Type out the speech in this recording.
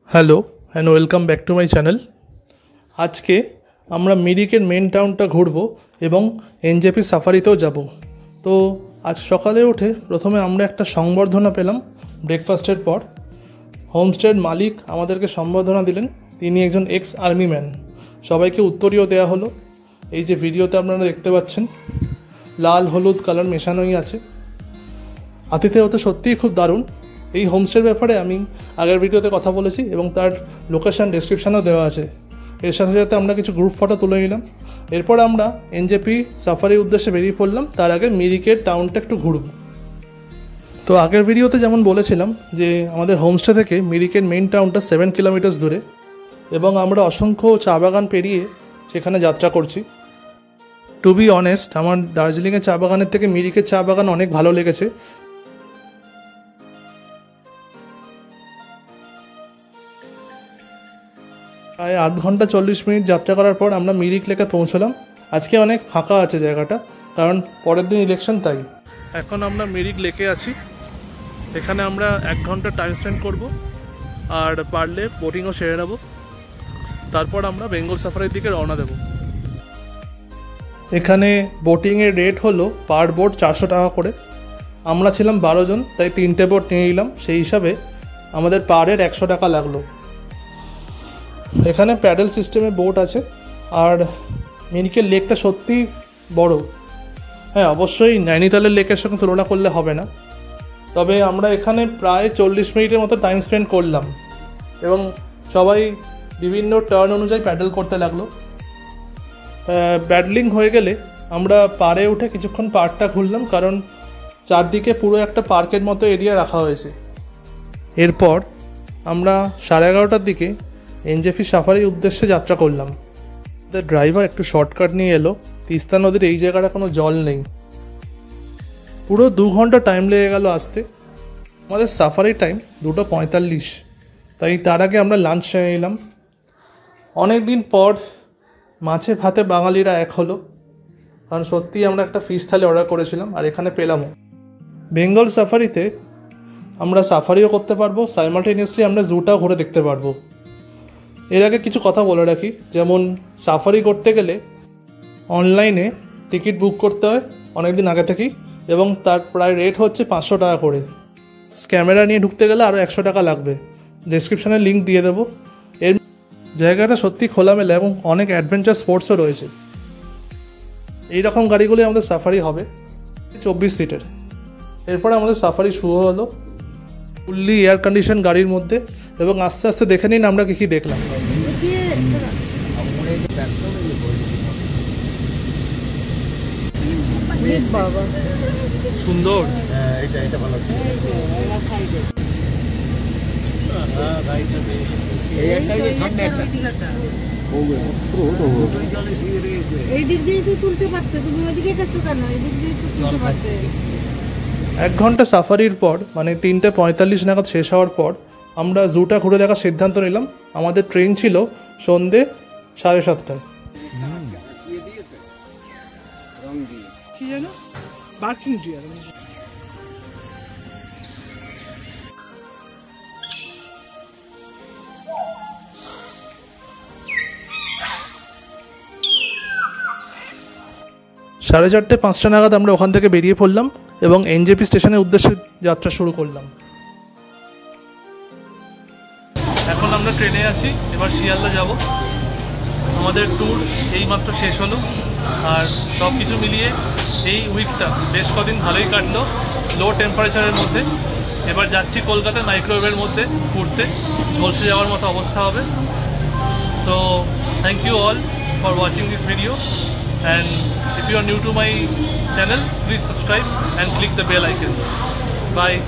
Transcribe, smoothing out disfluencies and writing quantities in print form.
Hello and welcome back to my channel. আজকে আমরা মিরিকের main টাউনটা ঘুরবো এবং এনজেপি সাফারিতেও যাব। তো আজ সকালে উঠে প্রথমে আমরা একটা সংবর্ধনা পেলাম ব্রেকফাস্টের পর। হোমস্টের মালিক আমাদেরকে সম্বর্ধনা দিলেন, তিনি একজন এক্স আর্মি ম্যান। সবাইকে উত্তরীয় দেওয়া হলো। এই যে ভিডিওতে আপনারা দেখতে পাচ্ছেন লাল হলুদ কালার মেশানোই আছে। আতিথেয়ত সত্যিই খুব দারুণ। এই হোমস্টের ব্যাপারে আমি আগের ভিডিওতে কথা বলেছি এবং তার লোকেশান ডেসক্রিপশানেও দেওয়া আছে। এর সাথে সাথে আমরা কিছু গ্রুপ ফটো তুলে নিলাম। এরপর আমরা এনজেপি সাফারির উদ্দেশ্যে বেরিয়ে পড়লাম। তার আগে মিরিকের টাউনটা একটু ঘুরব। তো আগের ভিডিওতে যেমন বলেছিলাম যে আমাদের হোমস্টে থেকে মিরিকের মেইন টাউনটা 7 কিলোমিটার্স দূরে এবং আমরা অসংখ্য চা বাগান পেরিয়ে সেখানে যাত্রা করছি। টু বি অনেস্ট, আমার দার্জিলিংয়ের চা বাগানের থেকে মিরিকের চা বাগান অনেক ভালো লেগেছে। প্রায় আধ ঘন্টা 40 মিনিট যাত্রা করার পর আমরা মিরিক লেকে পৌঁছলাম। আজকে অনেক ফাঁকা আছে জায়গাটা, কারণ পরের দিন ইলেকশন, তাই। এখন আমরা মিরিক লেকে আছি। এখানে আমরা 1 ঘন্টা টাইম স্পেন্ড করব, আর পারলে বোটিংও সেরে নেব। তারপর আমরা বেঙ্গল সাফারির দিকে রওনা দেব। এখানে বোটিংয়ের রেট হলো পার বোট 400 টাকা করে। আমরা ছিলাম 12 জন, তাই 3টে বোট নিয়ে নিলাম। সেই হিসাবে আমাদের পারের 100 টাকা লাগলো। এখানে প্যাডেল সিস্টেমে বোট আছে। আর মিরিকের লেকটা সত্যি বড়। হ্যাঁ, অবশ্যই নৈনিতালের লেকের সঙ্গে তুলনা করলে হবে না, তবে আমরা এখানে প্রায় 40 মিনিটের মতো টাইম স্পেন্ড করলাম এবং সবাই বিভিন্ন টার্ন অনুযায়ী প্যাডেল করতে লাগলো। প্যাডলিং হয়ে গেলে আমরা পাড়ে উঠে কিছুক্ষণ পার্কটা ঘুরলাম, কারণ চারদিকে পুরো একটা পার্কের মতো এরিয়া রাখা হয়েছে। এরপর আমরা 11:30টার দিকে এনজেপি সাফারির উদ্দেশ্যে যাত্রা করলাম। আমাদের ড্রাইভার একটু শর্টকাট নিয়ে এলো। তিস্তা নদীর এই জায়গাটা কোনো জল নেই। পুরো 2 ঘন্টা টাইম লেগে গেল আসতে। আমাদের সাফারি টাইম 2:45, তাই তার আগে আমরা লাঞ্চ সেরে নিলাম। অনেক দিন পর মাছে ভাতে বাঙালিরা এক হলো, কারণ সত্যিই আমরা একটা ফিশ থালি অর্ডার করেছিলাম আর এখানে পেলামও। বেঙ্গল সাফারিতে আমরা সাফারিও করতে পারবো, সাইমালটেনিয়াসলি আমরা জুটাও ঘুরে দেখতে পারবো। এর আগে কিছু কথা বলে রাখি, যেমন সাফারি করতে গেলে অনলাইনে টিকিট বুক করতে হয় অনেক দিন আগে থেকেই, এবং তার প্রায় রেট হচ্ছে 500 টাকা করে। ক্যামেরা নিয়ে ঢুকতে গেলে আরও 100 টাকা লাগবে। ডেসক্রিপশানে লিঙ্ক দিয়ে দেবো। এর জায়গাটা সত্যি খোলামেলা এবং অনেক অ্যাডভেঞ্চার স্পোর্টসও রয়েছে। এই রকম গাড়িগুলি আমাদের সাফারি হবে 24 সিটের। এরপরে আমাদের সাফারি শুরু হলো ফুললি এয়ার কন্ডিশন গাড়ির মধ্যে, এবং আস্তে আস্তে দেখে নিন আমরা কী দেখলাম। সুন্দর। এই দিক দিয়ে তো তুলতে পারতে, তুমি ওইদিকে গেছো কেন? এই দিক দিয়ে তো তুলতে পারতে। 1 ঘন্টা সাফারির পর, মানে 3:45 নাগাদ শেষ হওয়ার পর আমরা জুটা ঘুরে দেখার সিদ্ধান্ত নিলাম। আমাদের ট্রেন ছিল সন্ধ্যে 7:30টায়। সাড়ে 4:05 নাগাদ আমরা ওখান থেকে বেরিয়ে পড়লাম এবং এনজেপি স্টেশনের উদ্দেশ্যে যাত্রা শুরু করলাম। এখন আমরা ট্রেনে আছি, এবার শিয়ালদা যাব। আমাদের ট্যুর এইমাত্র শেষ হলো, আর সব কিছু মিলিয়ে এই উইকটা বেশ কদিন ভালোই কাটলো লো টেম্পারেচারের মধ্যে। এবার যাচ্ছি কলকাতা মাইক্রোওয়েভের মধ্যে ঘুরতে, ঝলসে যাওয়ার মতো অবস্থা হবে। So thank you all for watching this video, and if you are new to my channel, please subscribe and click the bell icon. Bye.